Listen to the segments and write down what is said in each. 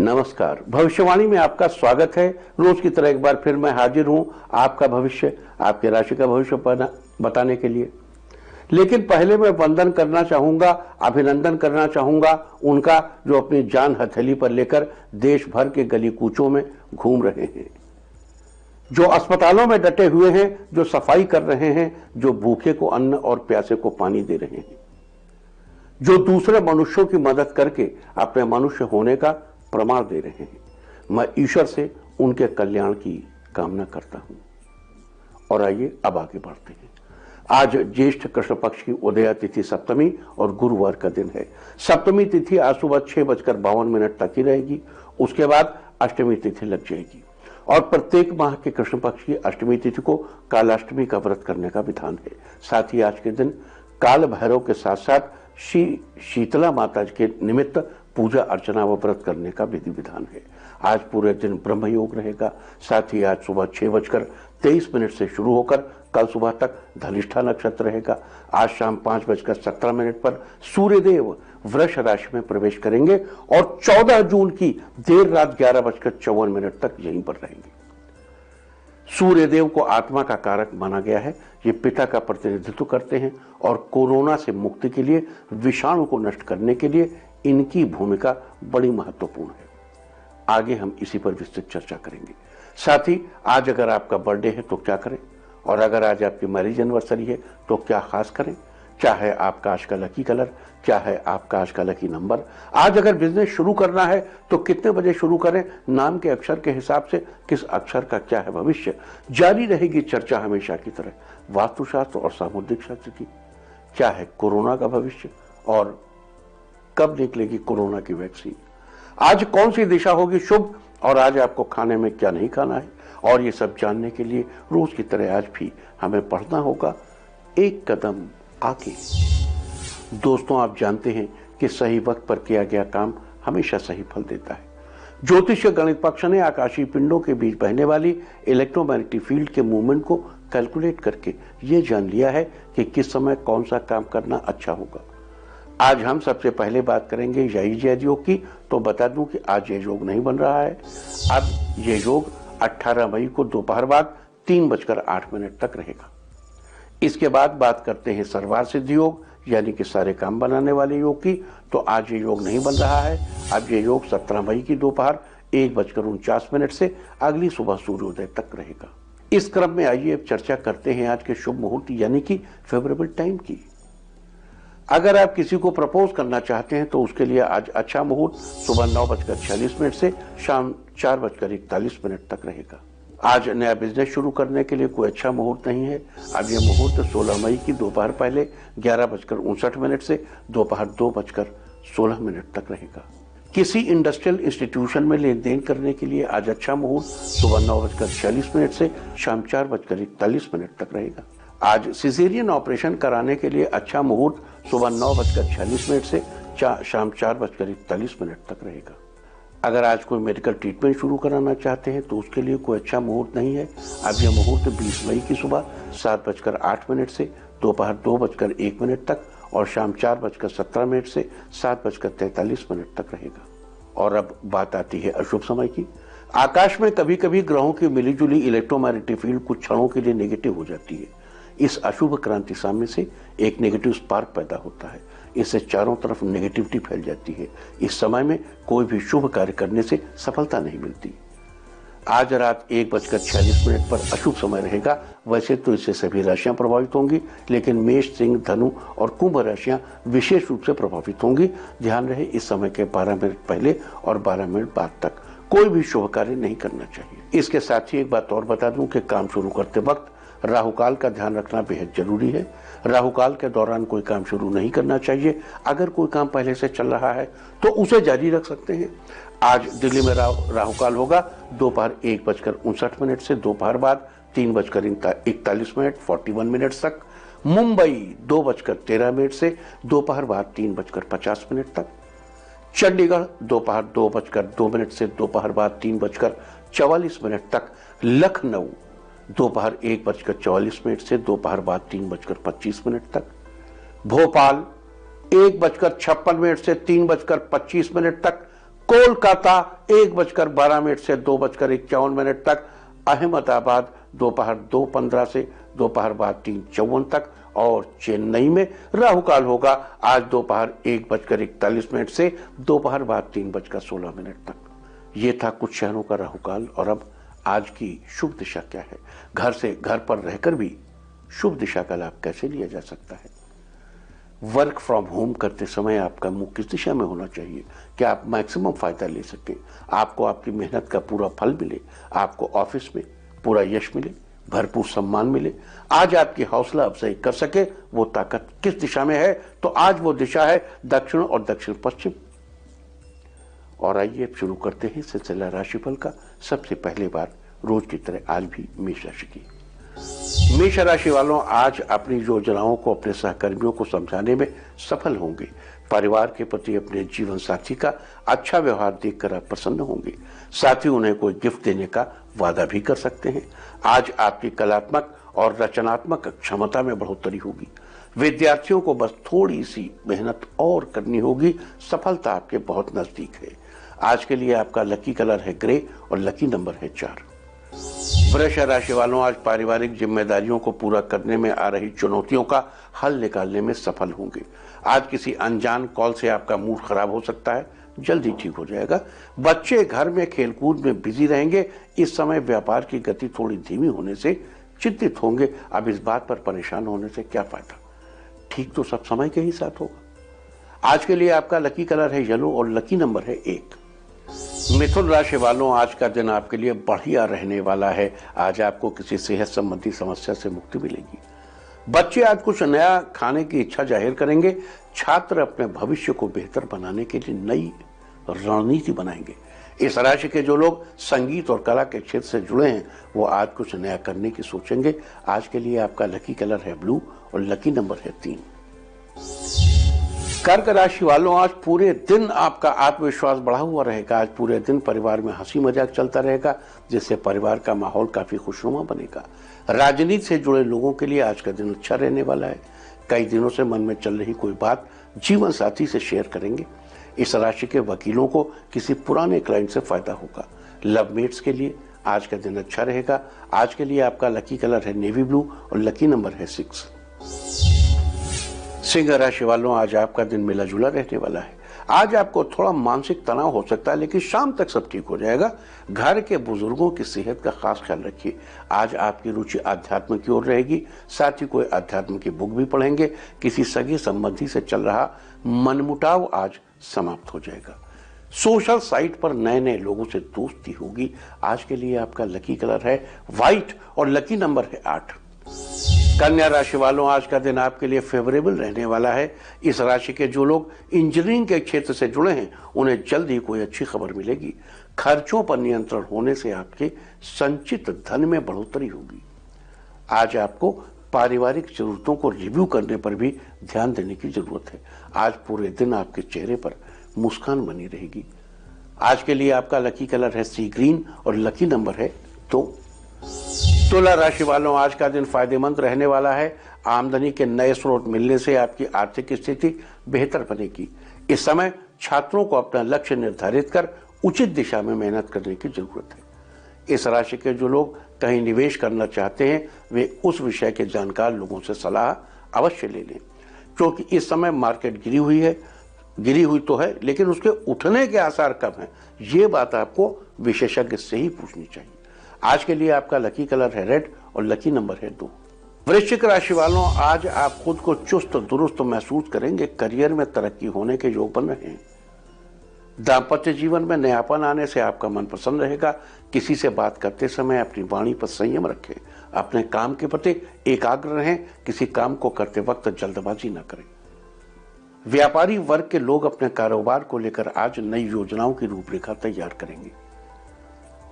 नमस्कार। भविष्यवाणी में आपका स्वागत है। रोज की तरह एक बार फिर मैं हाजिर हूं आपका भविष्य, आपके राशि का भविष्य बताने के लिए। लेकिन पहले मैं वंदन करना चाहूंगा, अभिनंदन करना चाहूंगा उनका जो अपनी जान हथेली पर लेकर देश भर के गली कूचों में घूम रहे हैं, जो अस्पतालों में डटे हुए हैं, जो सफाई कर रहे हैं, जो भूखे को अन्न और प्यासे को पानी दे रहे हैं, जो दूसरे मनुष्यों की मदद करके अपने मनुष्य होने का प्रमाण दे रहे हैं। मैं ईश्वर से उनके कल्याण की कामना करता हूं। और आइए अब आगे बढ़ते हैं। आज ज्येष्ठ कृष्ण पक्ष की उदया तिथि सप्तमी और गुरुवार का दिन है। सप्तमी तिथि आज सुबह 6:52 तक ही रहेगी। उसके बाद अष्टमी तिथि लग जाएगी और प्रत्येक माह के कृष्ण पक्ष की अष्टमी तिथि को कालाष्टमी का व्रत करने का विधान है। साथ ही आज के दिन काल भैरव के साथ साथ शीतला माता के निमित्त पूजा अर्चना व व्रत करने का विधि विधान है। आज पूरे दिन ब्रह्म योग रहेगा। साथ ही आज सुबह 6:23 से शुरू होकर कल सुबह तक धनिष्ठा नक्षत्र रहेगा। आज शाम 5:17 पर सूर्यदेव वृष राशि में प्रवेश करेंगे और 14 जून की देर रात 11:54 तक यहीं पर रहेंगे। सूर्यदेव को आत्मा का कारक माना गया है। ये पिता का प्रतिनिधित्व करते हैं और कोरोना से मुक्ति के लिए, विषाणु को नष्ट करने के लिए इनकी भूमिका बड़ी महत्वपूर्ण है। आगे हम इसी पर विस्तृत चर्चा करेंगे। साथ ही आज अगर आपका बर्थडे है तो क्या करें, और अगर आज आपकी मैरिज एनिवर्सरी है तो क्या खास करें। क्या है आपका आज का लकी कलर, क्या है आपका आज का लकी नंबर। आज अगर बिजनेस शुरू करना है तो कितने बजे शुरू करें, नाम के अक्षर के हिसाब से किस अक्षर का क्या है भविष्य। जारी रहेगी चर्चा हमेशा की तरह वास्तुशास्त्र और सामुद्रिक शास्त्र की। क्या है कोरोना का भविष्य और कब निकलेगी कोरोना की वैक्सीन। आज कौन सी दिशा होगी शुभ, और आज आपको खाने में क्या नहीं खाना है। और ये सब जानने के लिए रोज की तरह आज भी हमें पढ़ना होगा एक कदम आगे। दोस्तों, आप जानते हैं कि सही वक्त पर किया गया काम हमेशा सही फल देता है। ज्योतिष गणित पक्ष ने आकाशीय पिंडों के बीच बहने वाली इलेक्ट्रोमैग्नेटिक फील्ड के मूवमेंट को कैलकुलेट करके ये जान लिया है कि किस समय कौन सा काम करना अच्छा होगा। आज हम सबसे पहले बात करेंगे यही जैद योग की। तो बता दूं कि आज ये योग नहीं बन रहा है। अब ये योग 18 मई को दोपहर बाद 3:08 तक रहेगा। इसके बाद बात करते हैं सर्वार सिद्धि योग, यानी कि सारे काम बनाने वाले योग की। तो आज ये योग नहीं बन रहा है। अब ये योग 17 मई की दोपहर 1:49 से अगली सुबह सूर्योदय तक रहेगा। इस क्रम में आइए अब चर्चा करते हैं आज के शुभ मुहूर्त यानी कि फेवरेबल टाइम की। अगर आप किसी को प्रपोज करना चाहते हैं तो उसके लिए आज अच्छा मुहूर्त सुबह 9:46 से शाम 4:41 तक रहेगा। आज नया बिजनेस शुरू करने के लिए कोई अच्छा मुहूर्त नहीं है। अब यह मुहूर्त 16 मई की दोपहर पहले 11:59 से दोपहर 2:16 तक रहेगा। किसी इंडस्ट्रियल इंस्टीट्यूशन में लेन देन करने के लिए आज अच्छा मुहूर्त सुबह 9:46 से शाम 4:41 तक रहेगा। आज सिजेरियन ऑपरेशन कराने के लिए अच्छा मुहूर्त सुबह 9:46 से शाम 4:41 तक रहेगा। अगर आज कोई मेडिकल ट्रीटमेंट शुरू कराना चाहते हैं तो उसके लिए कोई अच्छा मुहूर्त नहीं है। अब यह मुहूर्त 20 मई की सुबह 7:08 से दोपहर 2:01 तक और शाम 4:17 से 7:43 तक रहेगा। और अब बात आती है अशुभ समय की। आकाश में कभी कभी ग्रहों की मिलीजुली इलेक्ट्रोमैग्नेटिक फील्ड कुछ क्षणों के लिए नेगेटिव हो जाती है। इस अशुभ क्रांति सामने से एक नेगेटिव स्पार्क पैदा होता है। इससे चारों तरफ नेगेटिविटी फैल जाती है। इस समय में कोई भी शुभ कार्य करने से सफलता नहीं मिलती। आज रात 1:46 पर अशुभ समय रहेगा। वैसे तो इससे सभी राशियां प्रभावित होंगी, लेकिन मेष, सिंह, धनु और कुंभ राशियां विशेष रूप से प्रभावित होंगी। ध्यान रहे इस समय के 12 मिनट पहले और 12 मिनट बाद तक कोई भी शुभ कार्य नहीं करना चाहिए। इसके साथ ही एक बात और बता दूं कि काम शुरू करते वक्त राहुकाल का ध्यान रखना बेहद जरूरी है। राहुकाल के दौरान कोई काम शुरू नहीं करना चाहिए। अगर कोई काम पहले से चल रहा है तो उसे जारी रख सकते हैं। आज दिल्ली में राहुकाल होगा दोपहर 1:59 से दोपहर बाद 3:41 41 तक। मुंबई 2:13 से दोपहर बाद 3:50 तक। चंडीगढ़ दोपहर 2:02 से दोपहर बाद 3:44 तक। लखनऊ दोपहर 1:44 से दोपहर बाद 3:25 तक। भोपाल 1:56 से 3:25 तक। कोलकाता 1:12 से 2:51 तक, अहमदाबाद दोपहर 2:15 से दोपहर बाद 3:54 तक, और चेन्नई में राहु काल होगा आज दोपहर 1:41 से दोपहर बाद 3:16 तक। ये था कुछ शहरों का राहु काल। और अब आज की शुभ दिशा क्या है, घर पर रहकर भी शुभ दिशा का लाभ कैसे लिया जा सकता है। वर्क फ्रॉम होम करते समय आपका मुंह किस दिशा में होना चाहिए कि आप मैक्सिमम फायदा ले सकें, आपको आपकी मेहनत का पूरा फल मिले, आपको ऑफिस में पूरा यश मिले, भरपूर सम्मान मिले, आज आपकी हौसला अफजाई कर सके, वो ताकत किस दिशा में है, तो आज वो दिशा है दक्षिण और दक्षिण पश्चिम। और आइए अब शुरू करते हैं सिलसिला राशिफल का। सबसे पहले बार रोज की तरह आज भी मेष राशि की। मेष राशि वालों, आज अपनी योजनाओं को अपने सहकर्मियों को समझाने में सफल होंगे। परिवार के प्रति अपने जीवन साथी का अच्छा व्यवहार देखकर आप प्रसन्न होंगे। साथ ही उन्हें कोई गिफ्ट देने का वादा भी कर सकते हैं। आज आपकी कलात्मक और रचनात्मक क्षमता में बढ़ोतरी होगी। विद्यार्थियों को बस थोड़ी सी मेहनत और करनी होगी, सफलता आपके बहुत नजदीक है। आज के लिए आपका लकी कलर है ग्रे और लकी नंबर है 4। वृष राशि वालों, आज पारिवारिक जिम्मेदारियों को पूरा करने में आ रही चुनौतियों का हल निकालने में सफल होंगे। आज किसी अनजान कॉल से आपका मूड खराब हो सकता है, जल्दी ठीक हो जाएगा। बच्चे घर में खेलकूद में बिजी रहेंगे। इस समय व्यापार की गति थोड़ी धीमी होने से चिंतित होंगे। अब इस बात पर परेशान होने से क्या फायदा, ठीक तो सब समय के ही साथ होगा। आज के लिए आपका लकी कलर है येलो और लकी नंबर है 1। मिथुन राशि वालों, आज का दिन आपके लिए बढ़िया रहने वाला है। आज आपको किसी सेहत संबंधी समस्या से मुक्ति मिलेगी। बच्चे आज कुछ नया खाने की इच्छा जाहिर करेंगे। छात्र अपने भविष्य को बेहतर बनाने के लिए नई रणनीति बनाएंगे। इस राशि के जो लोग संगीत और कला के क्षेत्र से जुड़े हैं, वो आज कुछ नया करने की सोचेंगे। आज के लिए आपका लकी कलर है ब्लू और लकी नंबर है 3। कर्क राशि वालों, आज पूरे दिन आपका आत्मविश्वास बढ़ा हुआ रहेगा। आज पूरे दिन परिवार में हंसी मजाक चलता रहेगा, जिससे परिवार का माहौल काफी खुशनुमा बनेगा। राजनीति से जुड़े लोगों के लिए आज का दिन अच्छा रहने वाला है। कई दिनों से मन में चल रही कोई बात जीवन साथी से शेयर करेंगे। इस राशि के वकीलों को किसी पुराने क्लाइंट से फायदा होगा। लवमेट्स के लिए आज का दिन अच्छा रहेगा। आज के लिए आपका लकी कलर है नेवी ब्लू और लकी नंबर है 6। सिंह राशि वालों, आज आपका दिन मिला जुला रहने वाला है। आज आपको थोड़ा मानसिक तनाव हो सकता है, लेकिन शाम तक सब ठीक हो जाएगा। घर के बुजुर्गों की सेहत का खास ख्याल रखिए। आज आपकी रुचि आध्यात्म की ओर रहेगी। साथ ही कोई आध्यात्म की बुक भी पढ़ेंगे। किसी सगे संबंधी से चल रहा मनमुटाव आज समाप्त हो जाएगा। सोशल साइट पर नए नए लोगों से दोस्ती होगी। आज के लिए आपका लकी कलर है व्हाइट और लकी नंबर है 8। कन्या राशि वालों, आज का दिन आपके लिए फेवरेबल रहने वाला है। इस राशि के जो लोग इंजीनियरिंग के क्षेत्र से जुड़े हैं, उन्हें जल्द ही कोई अच्छी खबर मिलेगी। खर्चों पर नियंत्रण होने से आपके संचित धन में बढ़ोतरी होगी। आज आपको पारिवारिक जरूरतों को रिव्यू करने पर भी ध्यान देने की जरूरत है। आज पूरे दिन आपके चेहरे पर मुस्कान बनी रहेगी। आज के लिए आपका लकी कलर है सी ग्रीन और लकी नंबर है 2। तुला राशि वालों, आज का दिन फायदेमंद रहने वाला है। आमदनी के नए स्रोत मिलने से आपकी आर्थिक स्थिति बेहतर बनेगी। इस समय छात्रों को अपना लक्ष्य निर्धारित कर उचित दिशा में मेहनत करने की जरूरत है। इस राशि के जो लोग कहीं निवेश करना चाहते हैं, वे उस विषय के जानकार लोगों से सलाह अवश्य ले लें, क्योंकि इस समय मार्केट गिरी हुई तो है, लेकिन उसके उठने के आसार कम हैं। ये बात आपको विशेषज्ञ से ही पूछनी चाहिए। आज के लिए आपका लकी कलर है रेड और लकी नंबर है 2। वृश्चिक राशि वालों, आज आप खुद को चुस्त दुरुस्त महसूस करेंगे। करियर में तरक्की होने के योग बन रहे हैं। दाम्पत्य जीवन में नयापन आने से आपका मन प्रसन्न रहेगा। किसी से बात करते समय अपनी वाणी पर संयम रखें। अपने काम के प्रति एकाग्र रहें। किसी काम को करते वक्त जल्दबाजी न करें। व्यापारी वर्ग के लोग अपने कारोबार को लेकर आज नई योजनाओं की रूपरेखा तैयार करेंगे।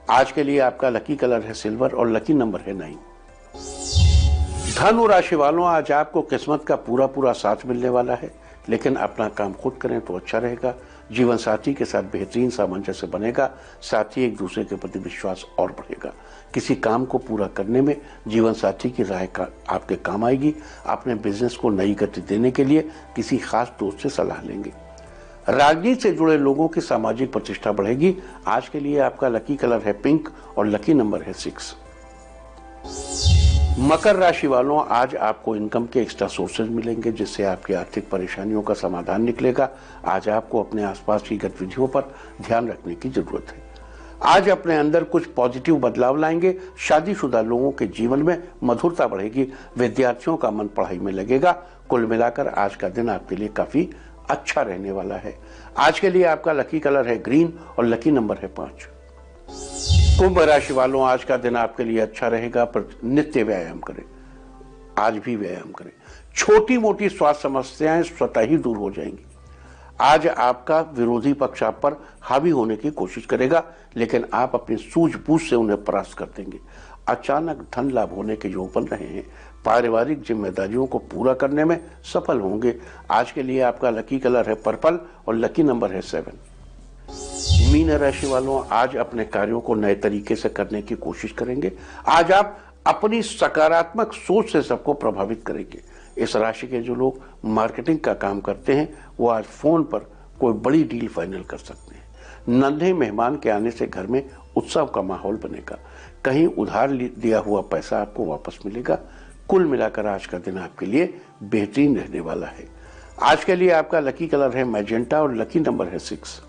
आज के लिए आपका लकी कलर है सिल्वर और लकी नंबर है 9। धनु राशि वालों, आज आपको किस्मत का पूरा साथ मिलने वाला है, लेकिन अपना काम खुद करें तो अच्छा रहेगा। जीवन साथी के साथ बेहतरीन सामंजस्य बनेगा। साथ ही एक दूसरे के प्रति विश्वास और बढ़ेगा। किसी काम को पूरा करने में जीवन साथी की राय का आपके काम आएगी। अपने बिजनेस को नई गति देने के लिए किसी खास दोस्त से सलाह लेंगे। राजनीति से जुड़े लोगों की सामाजिक प्रतिष्ठा बढ़ेगी। आज के लिए आपका लकी कलर है पिंक और लकी नंबर है 6। मकर राशि वालों, आज आपको इनकम के एक्स्ट्रा सोर्सेज मिलेंगे जिससे आपकी आर्थिक परेशानियों का समाधान निकलेगा। आज आपको अपने आसपास की गतिविधियों पर ध्यान रखने की जरूरत है। आज अपने अंदर कुछ पॉजिटिव बदलाव लाएंगे। शादीशुदा लोगों के जीवन में मधुरता बढ़ेगी। विद्यार्थियों का मन पढ़ाई में लगेगा। कुल मिलाकर आज का दिन आपके लिए काफी अच्छा रहने वाला है। आज के लिए आपका लकी कलर है ग्रीन और लकी नंबर है 5। कुंभ राशि वालों, आज का दिन आपके लिए अच्छा रहेगा, पर नित्य व्यायाम करें। आज भी व्यायाम करें। छोटी मोटी स्वास्थ्य समस्याएं स्वतः ही दूर हो जाएंगी। आज आपका विरोधी पक्ष आप पर हावी होने की कोशिश करेगा, लेकिन आप अपनी सूझबूझ से उन्हें परास्त कर देंगे। अचानक धन लाभ होने के योग बन रहे हैं। पारिवारिक जिम्मेदारियों को पूरा करने में सफल होंगे। आज के लिए आपका लकी कलर है पर्पल और लकी नंबर है 7। मीन राशि वालों, आज अपने कार्यों को नए तरीके से करने की कोशिश करेंगे। आज आप अपनी सकारात्मक सोच से सबको प्रभावित करेंगे। इस राशि के जो लोग मार्केटिंग का काम करते हैं वो आज फोन पर कोई बड़ी डील फाइनल कर सकते हैं। नन्हे मेहमान के आने से घर में उत्सव का माहौल बनेगा। कहीं उधार दिया हुआ पैसा आपको वापस मिलेगा। कुल मिलाकर आज का दिन आपके लिए बेहतरीन रहने वाला है। आज के लिए आपका लकी कलर है मैजेंटा और लकी नंबर है 6।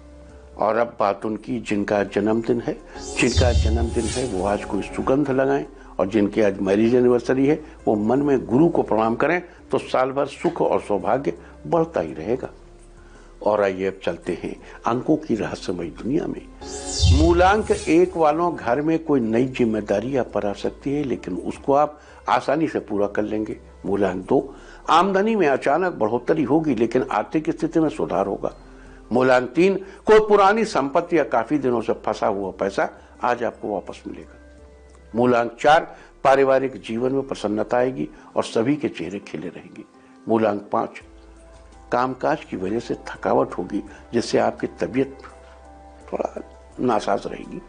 और अब बात उनकी जिनका जन्मदिन है। जिनका जन्मदिन है वो आज कोई सुगंध लगाएं, और जिनकी आज मैरिज एनिवर्सरी है वो मन में गुरु को प्रणाम करें, तो साल भर सुख और सौभाग्य बढ़ता ही रहेगा। और आइए अब चलते हैं अंकों की रहस्यमयी दुनिया में। मूलांक 1 वालों, घर में कोई नई जिम्मेदारी आप पर आ सकती है, लेकिन उसको आप आसानी से पूरा कर लेंगे। मूलांक 2, आमदनी में अचानक बढ़ोतरी होगी, लेकिन आर्थिक स्थिति में सुधार होगा। मूलांक 3, कोई पुरानी संपत्ति या काफी दिनों से फंसा हुआ पैसा आज आपको वापस मिलेगा। मूलांक 4, पारिवारिक जीवन में प्रसन्नता आएगी और सभी के चेहरे खिले रहेंगे। मूलांक 5, कामकाज की वजह से थकावट होगी, जिससे आपकी तबीयत थोड़ा नासाज रहेगी,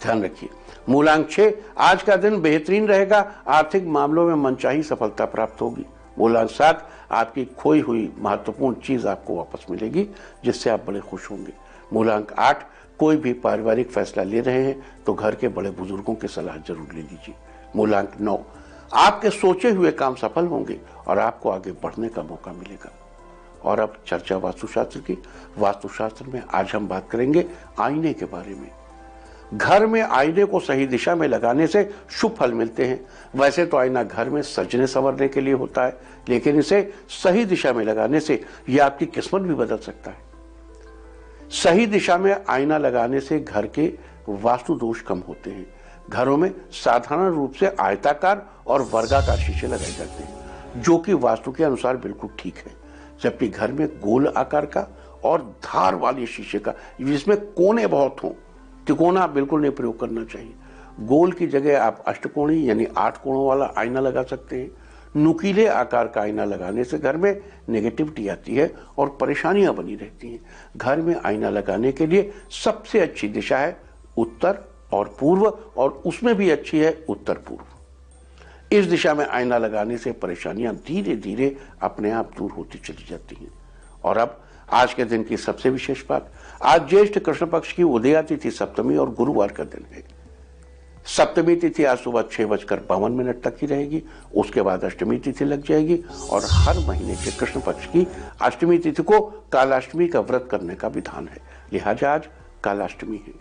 ध्यान रखिए। मूलांक 6, आज का दिन बेहतरीन रहेगा। आर्थिक मामलों में मनचाही सफलता प्राप्त होगी। मूलांक 7, आपकी खोई हुई महत्वपूर्ण चीज आपको वापस मिलेगी, जिससे आप बड़े खुश होंगे। मूलांक 8, कोई भी पारिवारिक फैसला ले रहे हैं तो घर के बड़े बुजुर्गों की सलाह जरूर ले लीजिए। मूलांक 9, आपके सोचे हुए काम सफल होंगे और आपको आगे बढ़ने का मौका मिलेगा। और अब चर्चा वास्तुशास्त्र की। वास्तुशास्त्र में आज हम बात करेंगे आईने के बारे में। घर में आईने को सही दिशा में लगाने से शुभ फल मिलते हैं। वैसे तो आईना घर में सजने संवरने के लिए होता है, लेकिन इसे सही दिशा में लगाने से यह आपकी किस्मत भी बदल सकता है। सही दिशा में आईना लगाने से घर के वास्तु दोष कम होते हैं। घरों में साधारण रूप से आयताकार और वर्गाकार शीशे लगाए जाते हैं, जो कि वास्तु के अनुसार बिल्कुल ठीक है। जबकि घर में गोल आकार का और धार वाले शीशे का, जिसमें कोने बहुत हों, तिकोना बिल्कुल नहीं प्रयोग करना चाहिए। गोल की जगह आप अष्टकोणी यानी 8 कोणों वाला आईना लगा सकते हैं। नुकीले आकार का आईना लगाने से घर में नेगेटिविटी आती है और परेशानियां बनी रहती हैं। घर में आईना लगाने के लिए सबसे अच्छी दिशा है उत्तर और पूर्व, और उसमें भी अच्छी है उत्तर पूर्व। इस दिशा में आईना लगाने से परेशानियां धीरे धीरे अपने आप दूर होती चली जाती हैं। और अब आज के दिन की सबसे विशेष बात, आज ज्येष्ठ कृष्ण पक्ष की उदया तिथि सप्तमी और गुरुवार का दिन है। सप्तमी तिथि आज सुबह 6:52 तक ही रहेगी। उसके बाद अष्टमी तिथि लग जाएगी, और हर महीने के कृष्ण पक्ष की अष्टमी तिथि को कालाष्टमी का व्रत करने का विधान है। लिहाजा आज कालाष्टमी है।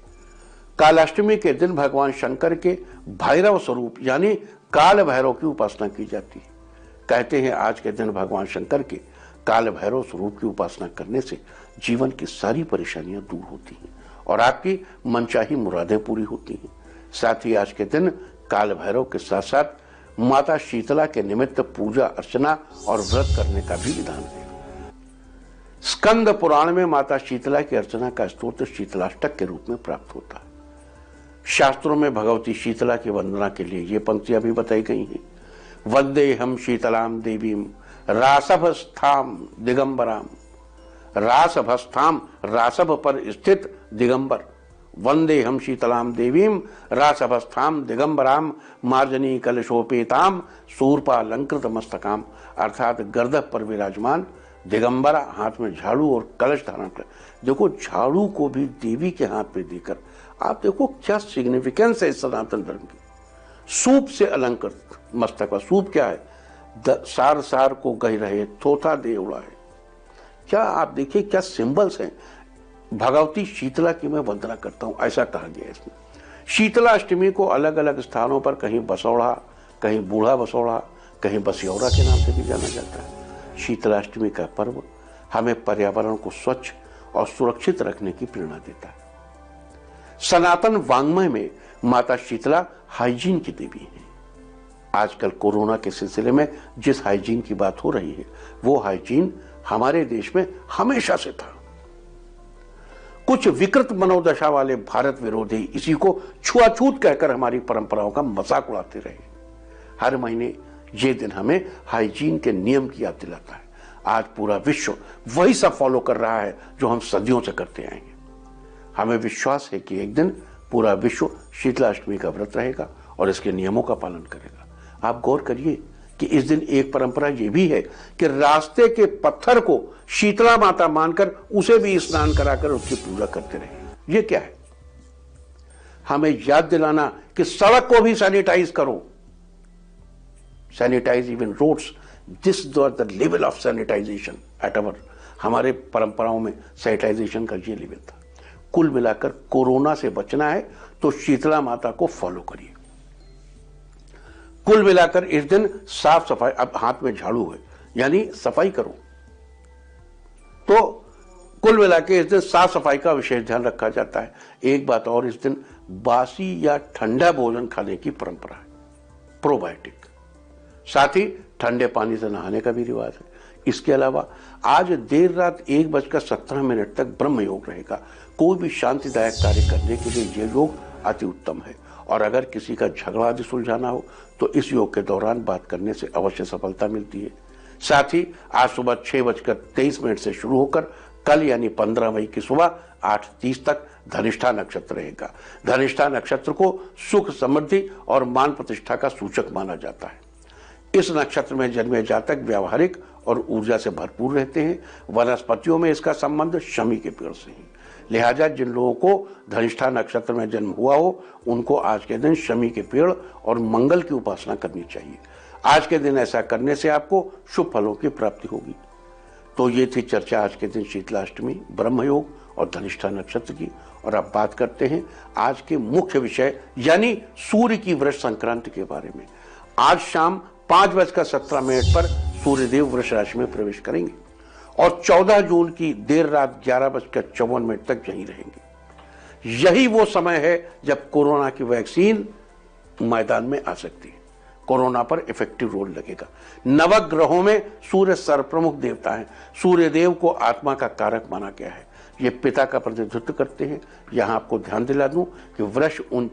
कालाष्टमी के दिन भगवान शंकर के भैरव स्वरूप यानी काल भैरव की उपासना की जाती है। कहते हैं आज के दिन भगवान शंकर के काल भैरव स्वरूप की उपासना करने से जीवन की सारी परेशानियां दूर होती हैं और आपकी मनचाही मुरादें पूरी होती हैं। साथ ही आज के दिन काल भैरव के साथ साथ माता शीतला के निमित्त पूजा अर्चना और व्रत करने का भी विधान है। स्कंद पुराण में माता शीतला की अर्चना का स्तोत्र शीतलाष्टक के रूप में प्राप्त होता है। शास्त्रों में भगवती शीतला की वंदना के लिए ये पंक्तियां भी बताई गई हैं। वंदे हम शीतलाम देवीम रासभस्थाम दिगंबराम। रासभस्थाम, रासभ पर स्थित दिगंबर। वंदे हम शीतलाम देवीम रासभस्थाम दिगंबराम मार्जनी कलशोपेताम शूर्पालंकृत मस्तकाम। अर्थात गर्दभ पर विराजमान दिगंबरा, हाथ में झाड़ू और कलश धारण कर। देखो, झाड़ू को भी देवी के हाथ पे देकर आप देखो क्या सिग्निफिकेंस है इस सनातन धर्म की। सूप से अलंकृत मस्तक पर, सूप क्या है? सार सार को गह रहे थोथा दे उड़ाए। क्या आप देखिए क्या सिंबल्स हैं। भगवती शीतला की मैं वंदना करता हूं, ऐसा कहा गया है इसमें। शीतला अष्टमी को अलग अलग स्थानों पर कहीं बसौड़ा, कहीं बूढ़ा बसौड़ा, कहीं बसियौरा के नाम से भी जाना जाता है। शीतला अष्टमी का पर्व हमें पर्यावरण को स्वच्छ और सुरक्षित रखने की प्रेरणा देता है। सनातन वाङ्मय में माता शीतला हाइजीन की देवी है। आजकल कोरोना के सिलसिले में जिस हाइजीन की बात हो रही है, वो हाइजीन हमारे देश में हमेशा से था। कुछ विकृत मनोदशा वाले भारत विरोधी इसी को छुआछूत कहकर हमारी परंपराओं का मजाक उड़ाते रहे। हर महीने ये दिन हमें हाइजीन के नियम की याद दिलाता है। आज पूरा विश्व वही सब फॉलो कर रहा है जो हम सदियों से करते आए हैं। हमें विश्वास है कि एक दिन पूरा विश्व शीतला अष्टमी का व्रत रहेगा और इसके नियमों का पालन करेगा। आप गौर करिए कि इस दिन एक परंपरा यह भी है कि रास्ते के पत्थर को शीतला माता मानकर उसे भी स्नान कराकर उसकी पूजा करते रहे। ये क्या है? हमें याद दिलाना कि सड़क को भी सैनिटाइज करो। Sanitize even roads, this the level of sanitization at our. हमारे परंपराओं में सैनिटाइजेशन का ये लेवल था। कुल मिलाकर कोरोना से बचना है तो शीतला माता को फॉलो करिए। कुल मिलाकर इस दिन साफ सफाई, अब हाथ में झाड़ू है यानी सफाई करो। तो कुल मिलाकर इस दिन साफ सफाई का विशेष ध्यान रखा जाता है। एक बात और, इस दिन बासी या ठंडा भोजन खाने की परंपरा है, प्रोबायोटिक। साथ ही ठंडे पानी से नहाने का भी रिवाज है। इसके अलावा आज देर रात 1:17 तक ब्रह्म योग रहेगा। कोई भी शांतिदायक कार्य करने के लिए यह योग अति उत्तम है। और अगर किसी का झगड़ा आदि सुलझाना हो तो इस योग के दौरान बात करने से अवश्य सफलता मिलती है। साथ ही आज सुबह 6:23 से शुरू होकर कल यानी 15 मई की सुबह 8:30 तक धनिष्ठा नक्षत्र रहेगा। धनिष्ठा नक्षत्र को सुख, समृद्धि और मान प्रतिष्ठा का सूचक माना जाता है। इस नक्षत्र में जन्मे जातक व्यावहारिक और ऊर्जा से भरपूर रहते हैं। वनस्पतियों में इसका संबंध शमी के पेड़ से है। लिहाजा जिन लोगों को धनिष्ठा नक्षत्र में जन्म हुआ हो उनको आज के दिन शमी के पेड़ और मंगल की उपासना करनी चाहिए। आज के दिन ऐसा करने से आपको शुभ फलों की प्राप्ति होगी। तो ये थी चर्चा आज के दिन शीतला अष्टमी, ब्रह्मयोग और धनिष्ठा नक्षत्र की। और अब बात करते हैं आज के मुख्य विषय यानी सूर्य की वृष संक्रांति के बारे में। आज शाम 5:17 पर सूर्यदेव वृष राशि में प्रवेश करेंगे और 14 जून की देर रात 11:54 तक यहीं रहेंगे। यही वो समय है जब कोरोना की वैक्सीन मैदान में आ सकती है। कोरोना पर इफेक्टिव रोल लगेगा। नवग्रहों में सूर्य सर्वप्रमुख देवता है। सूर्यदेव को आत्मा का कारक माना गया है। ये पिता का प्रतिनिधित्व करते हैं। यहां आपको ध्यान दिला दूं कि वृष उन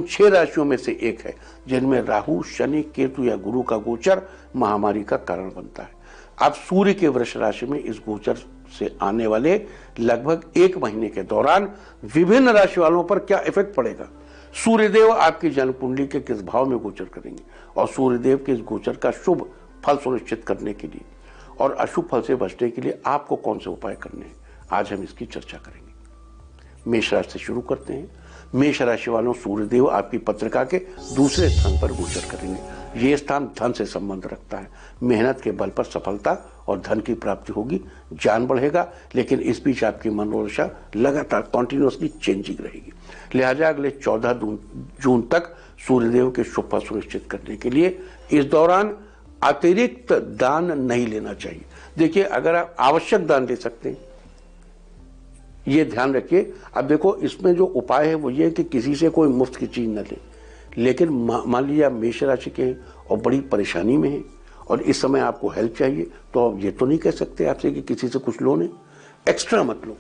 6 राशियों में से एक है जिनमें राहु, शनि, केतु या गुरु का गोचर महामारी का कारण बनता है। अब सूर्य के वृष राशि में इस गोचर से आने वाले लगभग 1 महीने के दौरान विभिन्न राशि वालों पर क्या इफेक्ट पड़ेगा। सूर्यदेव आपकी जन्म कुंडली के किस भाव में गोचर करेंगे और सूर्यदेव के इस गोचर का शुभ फल सुनिश्चित करने के लिए और अशुभ फल से बचने के लिए आपको कौन से उपाय करने हैं, आज हम इसकी चर्चा करेंगे। मेष राशि से शुरू करते हैं। मेष राशि वालों, सूर्यदेव आपकी पत्रिका के दूसरे स्थान पर गोचर करेंगे। ये स्थान धन से संबंध रखता है। मेहनत के बल पर सफलता और धन की प्राप्ति होगी। ज्ञान बढ़ेगा, लेकिन इस बीच आपकी मनोदशा लगातार कॉन्टिन्यूसली चेंजिंग रहेगी। लिहाजा अगले 14 जून तक सूर्यदेव के शुभ फल सुनिश्चित करने के लिए इस दौरान अतिरिक्त दान नहीं लेना चाहिए। देखिए, अगर आप आवश्यक दान ले सकते हैं, ये ध्यान रखिए। अब देखो, इसमें जो उपाय है वो ये है कि किसी से कोई मुफ्त की चीज न ले। लेकिन मान लीजिए आप मेष राशि के हैं और बड़ी परेशानी में हैं और इस समय आपको हेल्प चाहिए, तो आप ये तो नहीं कह सकते आपसे कि किसी से कुछ लो नहीं। एक्स्ट्रा मत लो,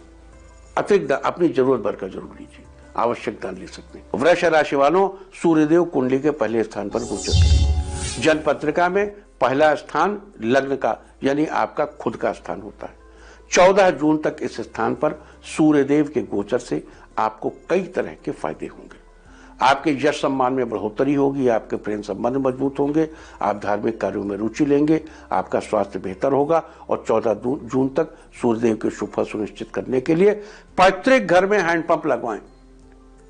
अतिरिक्त अपनी जरूरत भर का जरूर लीजिए। आवश्यक दान ले सकते हैं। वृष राशि वालों, सूर्यदेव कुंडली के पहले स्थान पर गोचर करेंगे। जन्म पत्रिका में पहला स्थान लग्न का यानी आपका खुद का स्थान होता है। 14 जून तक इस स्थान पर सूर्यदेव के गोचर से आपको कई तरह के फायदे होंगे। आपके यश सम्मान में बढ़ोतरी होगी, आपके प्रेम संबंध मजबूत होंगे, आप धार्मिक कार्यों में रुचि लेंगे, आपका स्वास्थ्य बेहतर होगा। और 14 जून तक सूर्यदेव के शुभ फल सुनिश्चित करने के लिए पैतृक घर में हैंडपंप लगवाएं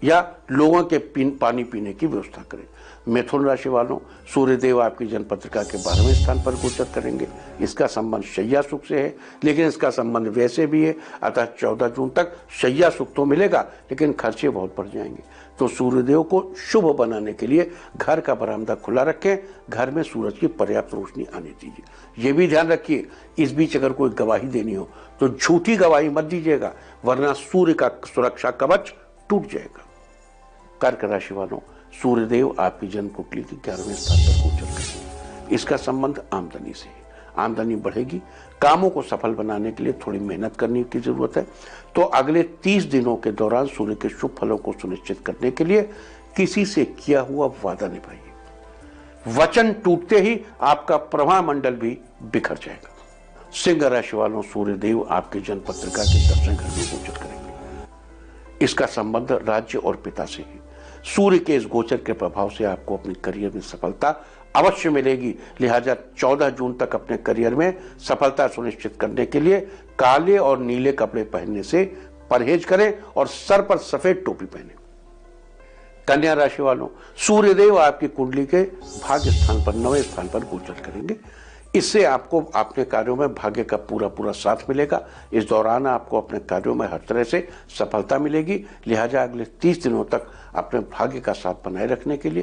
या लोगों के पानी पीने की व्यवस्था करें। मिथुन राशि वालों, सूर्यदेव आपकी जन्मपत्रिका के 12वें स्थान पर गोचर करेंगे। इसका संबंध शैया सुख से है, लेकिन इसका संबंध वैसे भी है, अतः 14 जून तक शैया सुख तो मिलेगा, लेकिन खर्चे बहुत बढ़ जाएंगे। तो सूर्यदेव को शुभ बनाने के लिए घर का बरामदा खुला रखें, घर में सूरज की पर्याप्त रोशनी आने दीजिए। ये भी ध्यान रखिए, इस बीच अगर कोई गवाही देनी हो तो झूठी गवाही मत दीजिएगा, वरना सूर्य का सुरक्षा कवच टूट जाएगा। कर्क राशि वालों, सूर्यदेव आपकी जन्म कुंडली के 11वें स्थान पर गोचर करेंगे। इसका संबंध आमदनी से है, आमदनी बढ़ेगी। कामों को सफल बनाने के लिए थोड़ी मेहनत करने की जरूरत है। तो अगले 30 दिनों के दौरान सूर्य के शुभ फलों को सुनिश्चित करने के लिए किसी से किया हुआ वादा निभाइए। वचन टूटते ही आपका प्रभा मंडल भी बिखर जाएगा। सिंह राशि वालों, सूर्यदेव आपके जन्म पत्रिका के 10वें घर में गोचर करेंगे। इसका संबंध राज्य और पिता से है। सूर्य के इस गोचर के प्रभाव से आपको अपने करियर में सफलता अवश्य मिलेगी। लिहाजा 14 जून तक अपने करियर में सफलता सुनिश्चित करने के लिए काले और नीले कपड़े पहनने से परहेज करें और सर पर सफेद टोपी पहने। कन्या राशि वालों, सूर्यदेव आपकी कुंडली के भाग्य स्थान पर 9वें स्थान पर गोचर करेंगे। इससे आपको अपने कार्यों में भाग्य का पूरा साथ मिलेगा। इस दौरान आपको अपने कार्यों में हर तरह से सफलता मिलेगी। लिहाजा अगले 30 दिनों तक अपने भाग्य का साथ बनाए रखने के लिए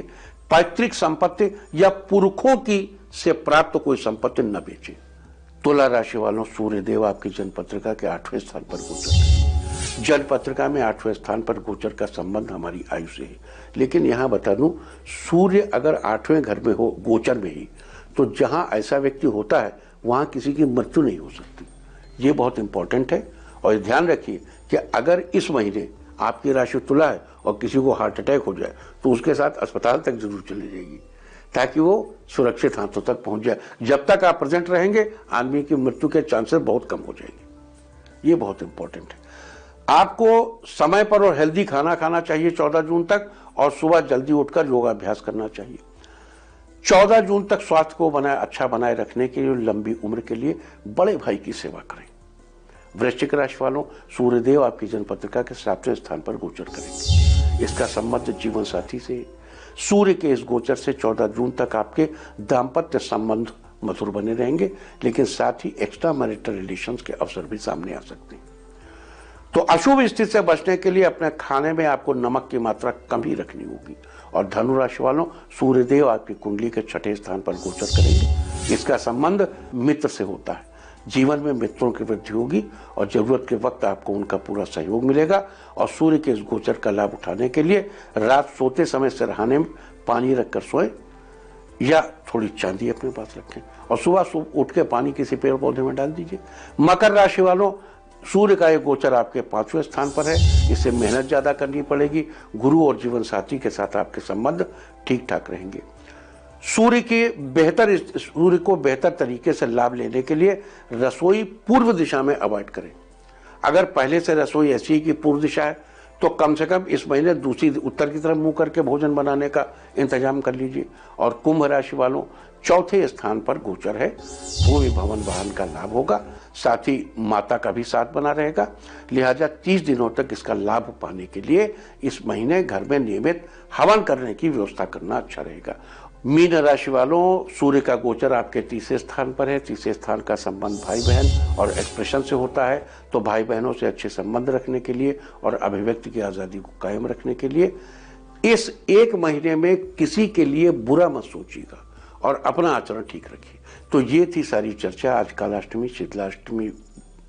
पैतृक संपत्ति या पुरखों की से प्राप्त कोई संपत्ति न बेचें। तुला राशि वालों, सूर्यदेव आपकी जन्म पत्रिका के 8वें स्थान पर गोचर करेंगे। जन्म पत्रिका में 8वें स्थान पर गोचर का संबंध हमारी आयु से है, लेकिन यहां बता दूं, सूर्य अगर 8वें घर में हो गोचर में ही, तो जहां ऐसा व्यक्ति होता है वहां किसी की मृत्यु नहीं हो सकती। ये बहुत इंपॉर्टेंट है। और ध्यान रखिए कि अगर इस महीने आपकी राशि तुला है और किसी को हार्ट अटैक हो जाए तो उसके साथ अस्पताल तक जरूर चली जाएगी, ताकि वो सुरक्षित हाथों तक पहुंच जाए। जब तक आप प्रेजेंट रहेंगे, आदमी की मृत्यु के चांसेस बहुत कम हो जाएंगे। ये बहुत इंपॉर्टेंट है। आपको समय पर और हेल्दी खाना खाना चाहिए 14 जून तक, और सुबह जल्दी उठकर योगाभ्यास करना चाहिए। 14 जून तक स्वास्थ्य को अच्छा बनाए रखने के लिए, लंबी उम्र के लिए बड़े भाई की सेवा करें। वृश्चिक राशि वालों, सूर्यदेव आपकी जन्म पत्रिका के 7वें स्थान पर गोचर करेंगे। इसका संबंध जीवन साथी से। सूर्य के इस गोचर से 14 जून तक आपके दाम्पत्य संबंध मधुर बने रहेंगे, लेकिन साथ ही एक्स्ट्रा मैरिटल रिलेशंस के अवसर भी सामने आ सकते हैं। तो अशुभ स्थिति से बचने के लिए अपने खाने में आपको नमक की मात्रा कम ही रखनी होगी। और धनु राशि वालों, सूर्यदेव आपकी कुंडली के 6ठे स्थान पर गोचर करेंगे। इसका संबंध मित्र से होता है। जीवन में मित्रों की वृद्धि होगी और जरूरत के वक्त आपको उनका पूरा सहयोग मिलेगा। और सूर्य के इस गोचर का लाभ उठाने के लिए रात सोते समय सिरहाने में पानी रखकर सोएं या थोड़ी चांदी अपने पास रखें, और सुबह उठ के पानी किसी पेड़ पौधे में डाल दीजिए। मकर राशि वालों, सूर्य का एक गोचर आपके 5वें स्थान पर है। इससे मेहनत ज्यादा करनी पड़ेगी। गुरु और जीवन साथी के साथ आपके संबंध ठीक ठाक रहेंगे। सूर्य को बेहतर तरीके से लाभ लेने के लिए रसोई पूर्व दिशा में अवॉइड करें। अगर पहले से रसोई ऐसी की पूर्व दिशा है, तो कम से कम इस महीने दूसरी उत्तर की तरफ मुंह करके भोजन बनाने का इंतजाम कर लीजिए। और कुंभ राशि वालों, 4थे स्थान पर गोचर है। भूमि भवन वाहन का लाभ होगा, साथ ही माता का भी साथ बना रहेगा। लिहाजा 30 दिनों तक इसका लाभ पाने के लिए इस महीने घर में नियमित हवन करने की व्यवस्था करना अच्छा रहेगा। मीन राशि वालों, सूर्य का गोचर आपके 3रे स्थान पर है। 3रे स्थान का संबंध भाई बहन और एक्सप्रेशन से होता है। तो भाई बहनों से अच्छे संबंध रखने के लिए और अभिव्यक्ति की आजादी को कायम रखने के लिए इस एक महीने में किसी के लिए बुरा मत सोचिएगा और अपना आचरण ठीक रखिए। तो ये थी सारी चर्चा आज कालाष्टमी, शीतलाष्टमी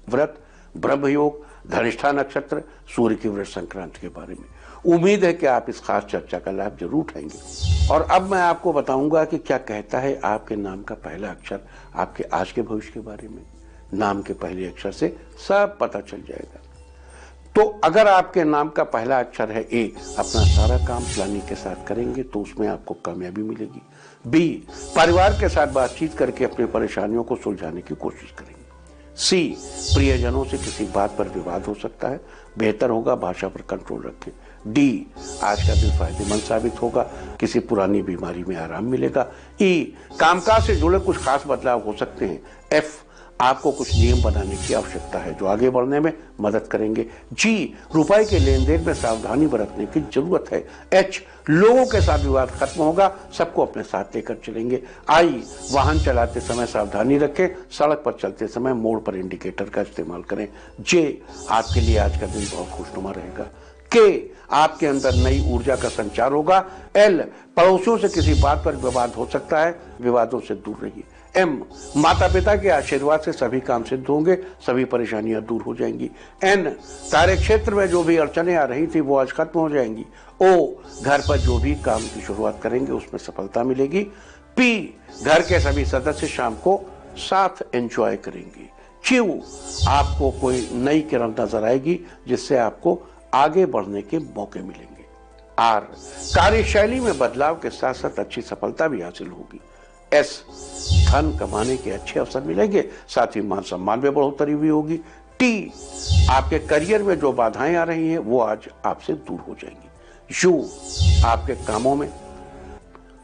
व्रत, ब्रह्म योग, धनिष्ठा नक्षत्र, सूर्य की व्रत संक्रांति के बारे में। उम्मीद है कि आप इस खास चर्चा का लाभ जरूर उठाएंगे। और अब मैं आपको बताऊंगा कि क्या कहता है आपके नाम का पहला अक्षर आपके आज के भविष्य के बारे में। नाम के पहले अक्षर से सब पता चल जाएगा। तो अगर आपके नाम का पहला अक्षर है ए, अपना सारा काम प्लानिंग के साथ करेंगे तो उसमें आपको कामयाबी मिलेगी। बी, परिवार के साथ बातचीत करके अपनी परेशानियों को सुलझाने की कोशिश करेंगे। सी, प्रियजनों से किसी बात पर विवाद हो सकता है, बेहतर होगा भाषा पर कंट्रोल रखें। डी, आज का दिन फायदेमंद साबित होगा, किसी पुरानी बीमारी में आराम मिलेगा। ई, कामकाज से जुड़े कुछ खास बदलाव हो सकते हैं। एफ, आपको कुछ नियम बनाने की आवश्यकता है जो आगे बढ़ने में मदद करेंगे। जी, रुपए के लेन देन में सावधानी बरतने की जरूरत है। एच, लोगों के साथ विवाद खत्म होगा, सबको अपने साथ लेकर चलेंगे। आई, वाहन चलाते समय सावधानी रखें, सड़क पर चलते समय मोड़ पर इंडिकेटर का इस्तेमाल करें। जे, आपके लिए आज का दिन बहुत खुशनुमा रहेगा। के, आपके अंदर नई ऊर्जा का संचार होगा। एल, पड़ोसियों से किसी बात पर विवाद हो सकता है, विवादों से दूर रहिए। एम, माता पिता के आशीर्वाद से सभी काम सिद्ध होंगे, सभी परेशानियां दूर हो जाएंगी। एन, कार्य क्षेत्र में जो भी अड़चनें आ रही थी वो आज खत्म हो जाएंगी। ओ, घर पर जो भी काम की शुरुआत करेंगे उसमें सफलता मिलेगी। पी, घर के सभी सदस्य शाम को साथ एंजॉय करेंगे। क्यू, आपको कोई नई किरण नजर आएगी जिससे आपको आगे बढ़ने के मौके मिलेंगे। आर, कार्यशैली में बदलाव के साथ साथ अच्छी सफलता भी हासिल होगी। एस, धन कमाने के अच्छे अवसर मिलेंगे, साथ ही मान सम्मान में बढ़ोतरी भी होगी। टी, आपके करियर में जो बाधाएं आ रही हैं वो आज आपसे दूर हो जाएंगी। यू, आपके कामों में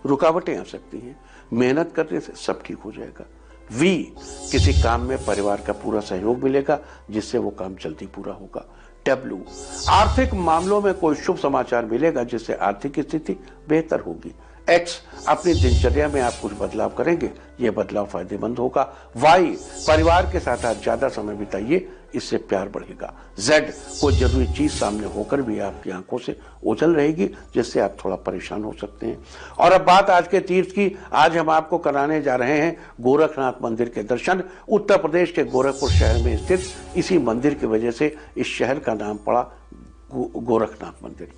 रुकावटें आ सकती हैं, मेहनत करने से सब ठीक हो जाएगा। वी, किसी काम में परिवार का पूरा सहयोग मिलेगा जिससे वो काम जल्दी पूरा होगा। डब्ल्यू, आर्थिक मामलों में कोई शुभ समाचार मिलेगा जिससे आर्थिक स्थिति बेहतर होगी। एक्स, अपनी दिनचर्या में आप कुछ बदलाव करेंगे, यह बदलाव फायदेमंद होगा। वाई, परिवार के साथ आप ज्यादा समय बिताइए, इससे प्यार बढ़ेगा। जेड, कोई जरूरी चीज सामने होकर भी आपकी आंखों से ओझल रहेगी जिससे आप थोड़ा परेशान हो सकते हैं। और अब बात आज के तीर्थ की। आज हम आपको कराने जा रहे हैं गोरखनाथ मंदिर के दर्शन। उत्तर प्रदेश के गोरखपुर शहर में स्थित इसी मंदिर की वजह से इस शहर का नाम पड़ा गोरखनाथ मंदिर।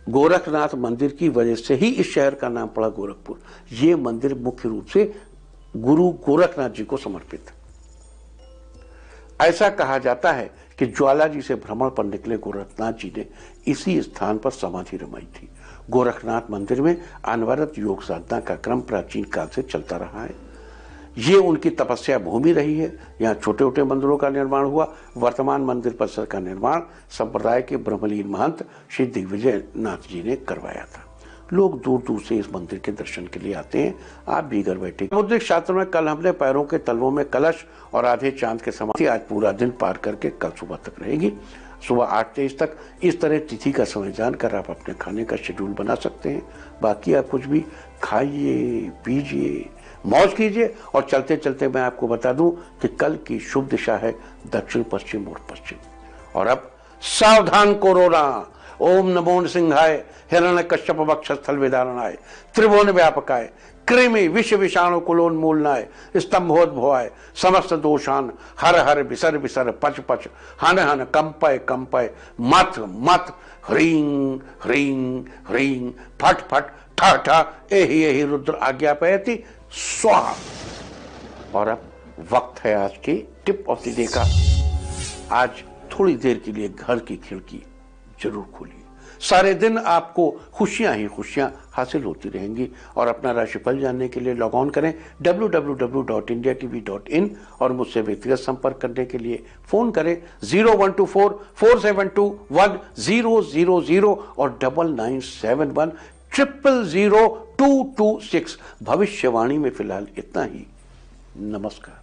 गोरखनाथ मंदिर की वजह से ही इस शहर का नाम पड़ा गोरखपुर। ये मंदिर मुख्य रूप से गुरु गोरखनाथ जी को समर्पित है। ऐसा कहा जाता है कि ज्वाला जी से भ्रमण पर निकले गोरखनाथ जी ने इसी स्थान पर समाधि रमाई थी। गोरखनाथ मंदिर में अनवरत योग साधना का क्रम प्राचीन काल से चलता रहा है। ये उनकी तपस्या भूमि रही है। यहाँ छोटे छोटे मंदिरों का निर्माण हुआ। वर्तमान मंदिर परिसर का निर्माण संप्रदाय के ब्रह्मलीन महंत श्री दिग्विजय नाथ जी ने करवाया था। लोग दूर दूर से इस मंदिर के दर्शन के लिए आते हैं। आप भी घर बैठे। समुद्रिक शास्त्र में कल हमने पैरों के तलवों में कलश और आधे चांद के समाधि आज पूरा दिन पार करके कल सुबह तक रहेगी। सुबह 8:23 तक इस तरह तिथि का समय जानकर आप अपने खाने का शेड्यूल बना सकते हैं। बाकी आप कुछ भी खाइए, पीजिए, मौज कीजिए। और चलते चलते मैं आपको बता दूं कि कल की शुभ दिशा है दक्षिण पश्चिम और पश्चिम। और अब सावधान कोरोना। ओम नमो नृसिंहाय, हिरण्य कश्यप वक्षस्थल विदारणाय, त्रिभुवन व्यापकाय, कृमि विष विषाणु कुलोन्मूलनाय, स्तंभोद्भवाय, समस्त दोषान हर हर विसर विसर पच पच, हन हन कंपय कंपय, मत मत, ह्रीं ह्रीं ह्रीं, फट फट, ठ ठ, एहि एहि रुद्र आज्ञापयति स्वाहा। और अब वक्त है आज की टिप ऑफ द डे का। आज थोड़ी देर के लिए घर की खिड़की जरूर खोलिए। सारे दिन आपको खुशियां ही खुशियां हासिल होती रहेंगी। और अपना राशिफल जानने के लिए लॉग ऑन करें www.indiatv.in और मुझसे व्यक्तिगत संपर्क करने के लिए फोन करें 0124-472-1000 और 9971-000-226। भविष्यवाणी में फिलहाल इतना ही। नमस्कार।